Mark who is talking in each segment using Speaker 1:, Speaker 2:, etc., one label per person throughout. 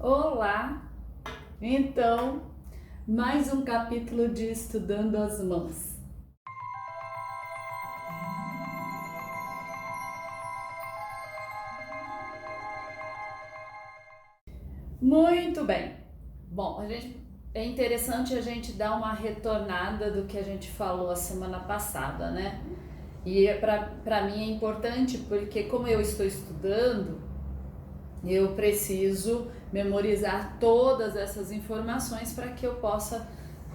Speaker 1: Olá! Então, mais um capítulo de Estudando as Mãos. Muito bem! Bom, é interessante a gente dar uma retornada do que a gente falou a semana passada, né? E para mim é importante porque como eu estou estudando, eu preciso memorizar todas essas informações para que eu possa,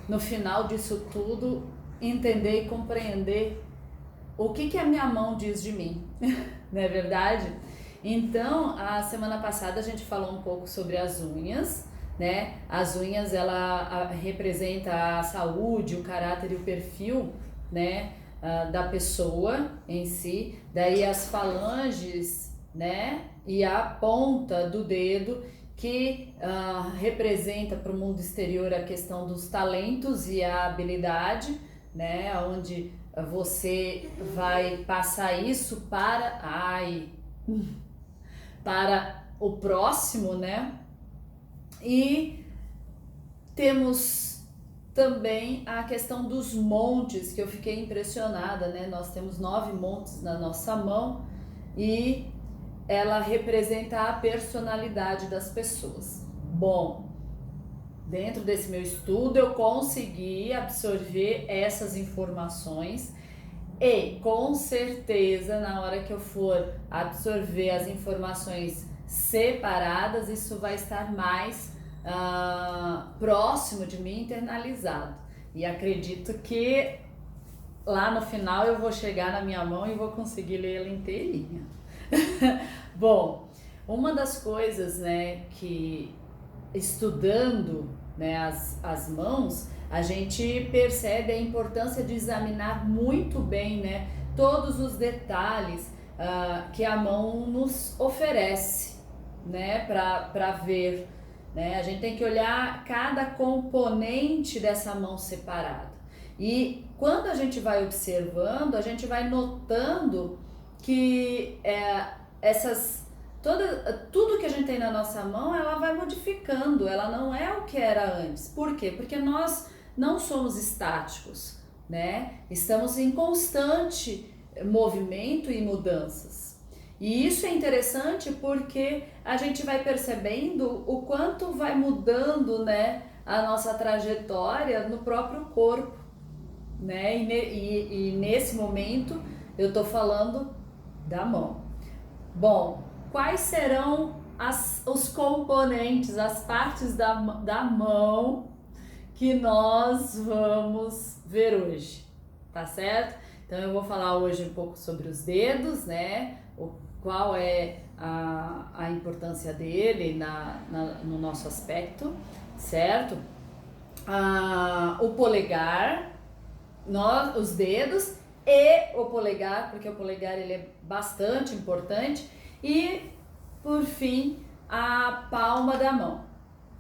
Speaker 1: no final disso tudo, entender e compreender o que a minha mão diz de mim, não é verdade? Então, a semana passada a gente falou um pouco sobre as unhas, né? As unhas, ela representa a saúde, o caráter e o perfil, né? Da pessoa em si. Daí as falanges, né? E a ponta do dedo que representa para o mundo exterior a questão dos talentos e a habilidade, né? Onde você vai passar isso para o próximo, né? E temos também a questão dos montes, que eu fiquei impressionada, né? Nós temos 9 montes na nossa mão e ela representa a personalidade das pessoas. Bom, dentro desse meu estudo eu consegui absorver essas informações e com certeza na hora que eu for absorver as informações separadas, isso vai estar mais próximo de mim, internalizado. E acredito que lá no final eu vou chegar na minha mão e vou conseguir ler ela inteirinha. Bom, uma das coisas, né, que estudando, né, as mãos, a gente percebe a importância de examinar muito bem, né, todos os detalhes que a mão nos oferece, né, para ver, né? A gente tem que olhar cada componente dessa mão separada. E quando a gente vai observando, a gente vai notando que tudo que a gente tem na nossa mão, ela vai modificando, ela não é o que era antes. Por quê? Porque nós não somos estáticos, né? Estamos em constante movimento e mudanças. E isso é interessante porque a gente vai percebendo o quanto vai mudando, né, a nossa trajetória no próprio corpo, né? E nesse momento eu tô falando da mão. Bom, quais serão os componentes, as partes da mão que nós vamos ver hoje, tá certo? Então eu vou falar hoje um pouco sobre os dedos, né? Qual é a importância dele no nosso aspecto, certo? O polegar, os dedos e o polegar, porque o polegar ele é bastante importante, e por fim a palma da mão,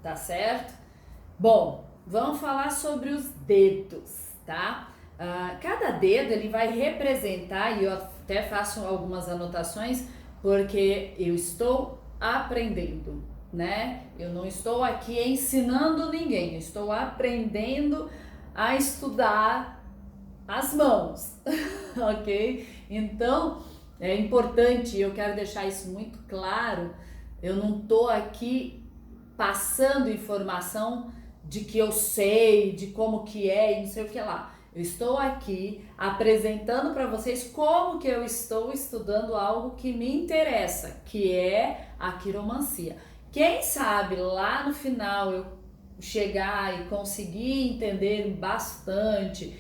Speaker 1: tá certo? Bom, vamos falar sobre os dedos, tá? Cada dedo ele vai representar, e eu até faço algumas anotações porque eu estou aprendendo, né? Eu não estou aqui ensinando ninguém, eu estou aprendendo a estudar as mãos, ok? Então é importante, eu quero deixar isso muito claro, eu não tô aqui passando informação de que eu sei, de como que é e não sei o que lá. Eu estou aqui apresentando para vocês como que eu estou estudando algo que me interessa, que é a quiromancia. Quem sabe lá no final eu chegar e conseguir entender bastante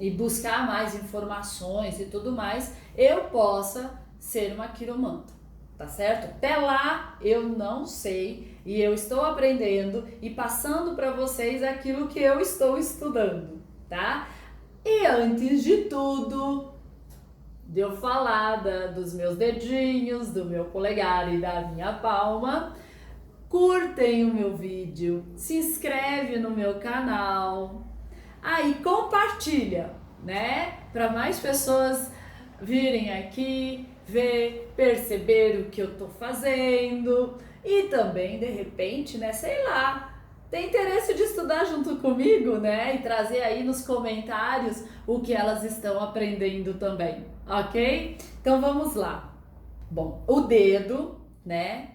Speaker 1: e buscar mais informações e tudo mais, eu possa ser uma quiromanta, tá certo? Até lá eu não sei e eu estou aprendendo e passando para vocês aquilo que eu estou estudando, tá? E antes de tudo, de eu falar dos meus dedinhos, do meu polegar e da minha palma, curtem o meu vídeo, se inscreve no meu canal, aí compartilha, né? Para mais pessoas virem aqui, ver, perceber o que eu tô fazendo e também, de repente, né, sei lá, tem interesse de estudar junto comigo, né, e trazer aí nos comentários o que elas estão aprendendo também, ok? Então vamos lá. Bom, o dedo, né,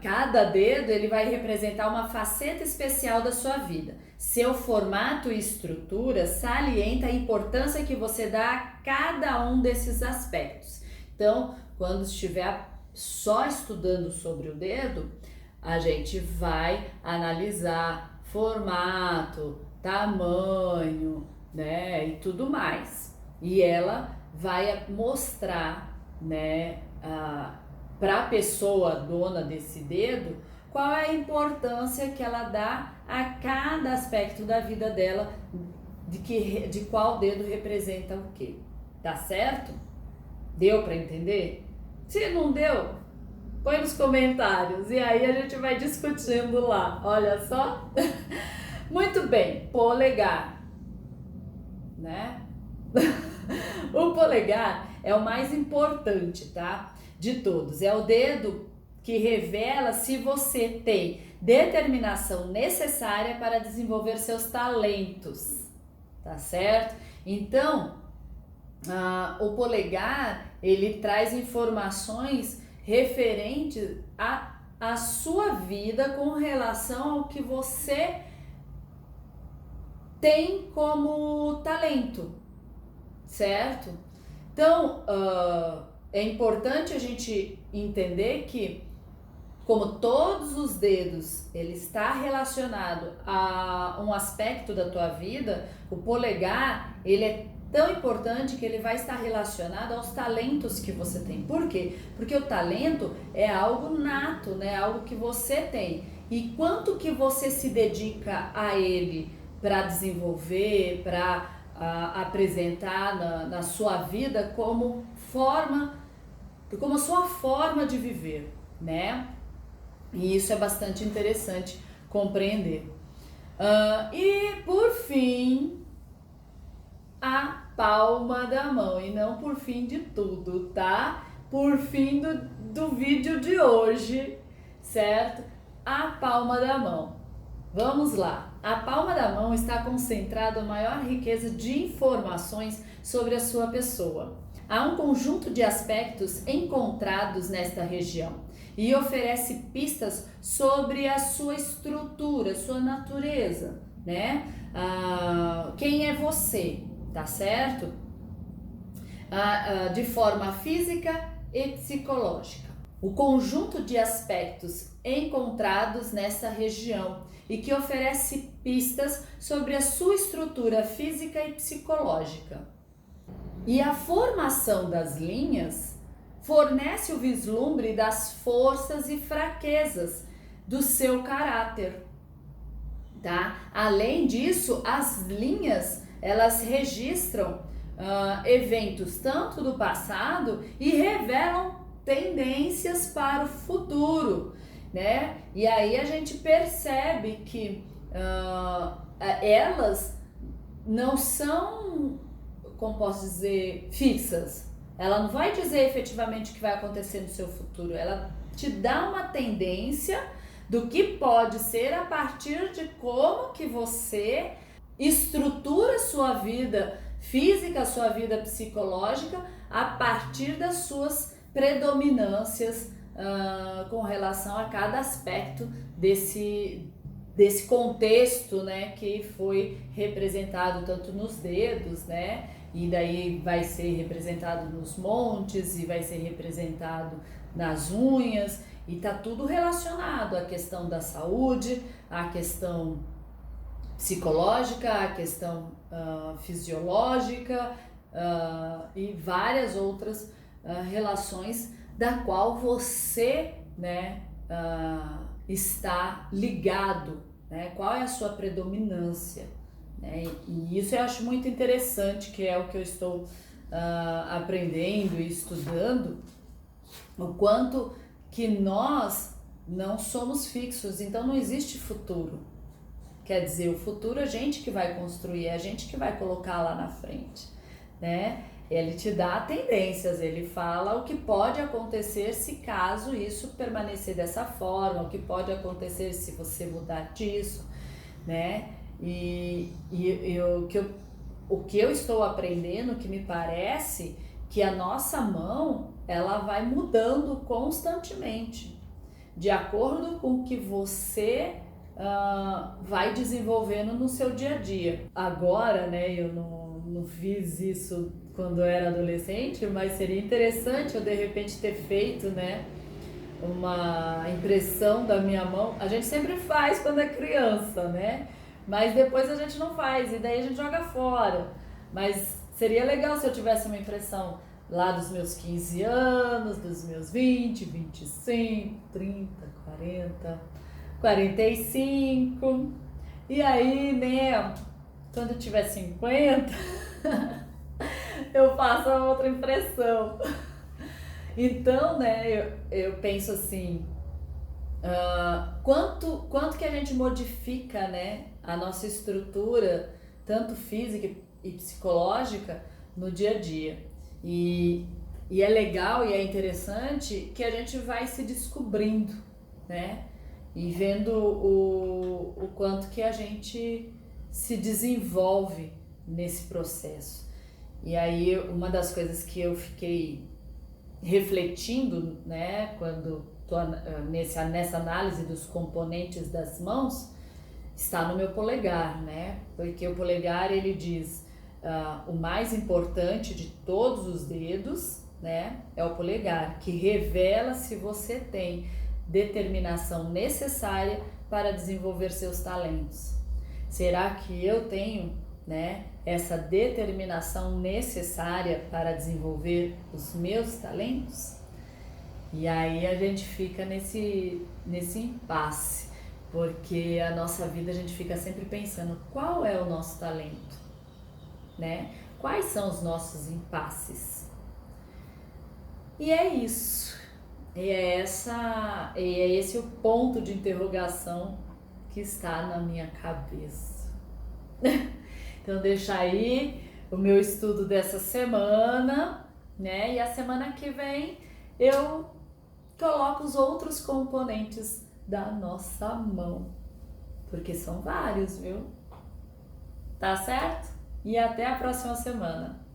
Speaker 1: cada dedo ele vai representar uma faceta especial da sua vida. Seu formato e estrutura salienta a importância que você dá a cada um desses aspectos. Então, quando estiver só estudando sobre o dedo, a gente vai analisar formato, tamanho, né, e tudo mais. E ela vai mostrar, né, para a pessoa dona desse dedo, qual é a importância que ela dá a cada aspecto da vida dela, de qual dedo representa o quê. Tá certo? Deu para entender? Se não deu, põe nos comentários e aí a gente vai discutindo lá. Olha só. Muito bem, polegar, né? O polegar é o mais importante, tá? De todos. É o dedo que revela se você tem determinação necessária para desenvolver seus talentos, tá certo? Então, o polegar, ele traz informações referentes à sua vida com relação ao que você tem como talento, certo? Então, é importante a gente entender que, como todos os dedos, ele está relacionado a um aspecto da tua vida, o polegar, ele é tão importante que ele vai estar relacionado aos talentos que você tem. Por quê? Porque o talento é algo nato, né? Algo que você tem. E quanto que você se dedica a ele para desenvolver, para apresentar na sua vida como a sua forma de viver, né? E isso é bastante interessante compreender. E por fim, a palma da mão, e não por fim de tudo, tá? Por fim do vídeo de hoje, certo? A palma da mão. Vamos lá. A palma da mão está concentrada a maior riqueza de informações sobre a sua pessoa. Há um conjunto de aspectos encontrados nesta região e oferece pistas sobre a sua estrutura, sua natureza, né? Quem é você, tá certo? De forma física e psicológica. O conjunto de aspectos encontrados nessa região e que oferece pistas sobre a sua estrutura física e psicológica. E a formação das linhas fornece o vislumbre das forças e fraquezas do seu caráter, tá? Além disso, as linhas, elas registram eventos tanto do passado e revelam tendências para o futuro, né? E aí a gente percebe que elas não são, como posso dizer, fixas. Ela não vai dizer efetivamente o que vai acontecer no seu futuro. Ela te dá uma tendência do que pode ser a partir de como que você estrutura sua vida física, sua vida psicológica, a partir das suas predominâncias com relação a cada aspecto desse contexto, né, que foi representado tanto nos dedos, né, e daí vai ser representado nos montes e vai ser representado nas unhas, e tá tudo relacionado à questão da saúde, à questão psicológica, à questão fisiológica e várias outras relações da qual você, né, está ligado, né? Qual é a sua predominância, né? E isso eu acho muito interessante, que é o que eu estou aprendendo e estudando, o quanto que nós não somos fixos, então não existe futuro. Quer dizer, o futuro é a gente que vai construir, é a gente que vai colocar lá na frente, né? Ele te dá tendências, ele fala o que pode acontecer se caso isso permanecer dessa forma, o que pode acontecer se você mudar disso, né? O que eu estou aprendendo, que me parece que a nossa mão, ela vai mudando constantemente, de acordo com o que você vai desenvolvendo no seu dia a dia. Agora, né, eu não fiz isso quando eu era adolescente, mas seria interessante eu de repente ter feito, né, uma impressão da minha mão. A gente sempre faz quando é criança, né? Mas depois a gente não faz e daí a gente joga fora. Mas seria legal se eu tivesse uma impressão lá dos meus 15 anos, dos meus 20, 25, 30, 40, 45. E aí, né, quando eu tiver 50, eu faço a outra impressão. Então, né, eu penso assim, quanto que a gente modifica, né, a nossa estrutura, tanto física e psicológica, no dia a dia. E é legal e é interessante que a gente vai se descobrindo, né, e vendo o quanto que a gente se desenvolve nesse processo. E aí, uma das coisas que eu fiquei refletindo, né, quando tô nessa análise dos componentes das mãos, está no meu polegar, né? Porque o polegar, ele diz o mais importante de todos os dedos, né? É o polegar, que revela se você tem determinação necessária para desenvolver seus talentos. Será que eu tenho, né, essa determinação necessária para desenvolver os meus talentos? E aí a gente fica nesse impasse, porque a nossa vida a gente fica sempre pensando qual é o nosso talento, né? Quais são os nossos impasses? E é isso. E é esse o ponto de interrogação que está na minha cabeça. Então deixa aí o meu estudo dessa semana, né? E a semana que vem eu coloco os outros componentes da nossa mão, porque são vários, viu? Tá certo? E até a próxima semana.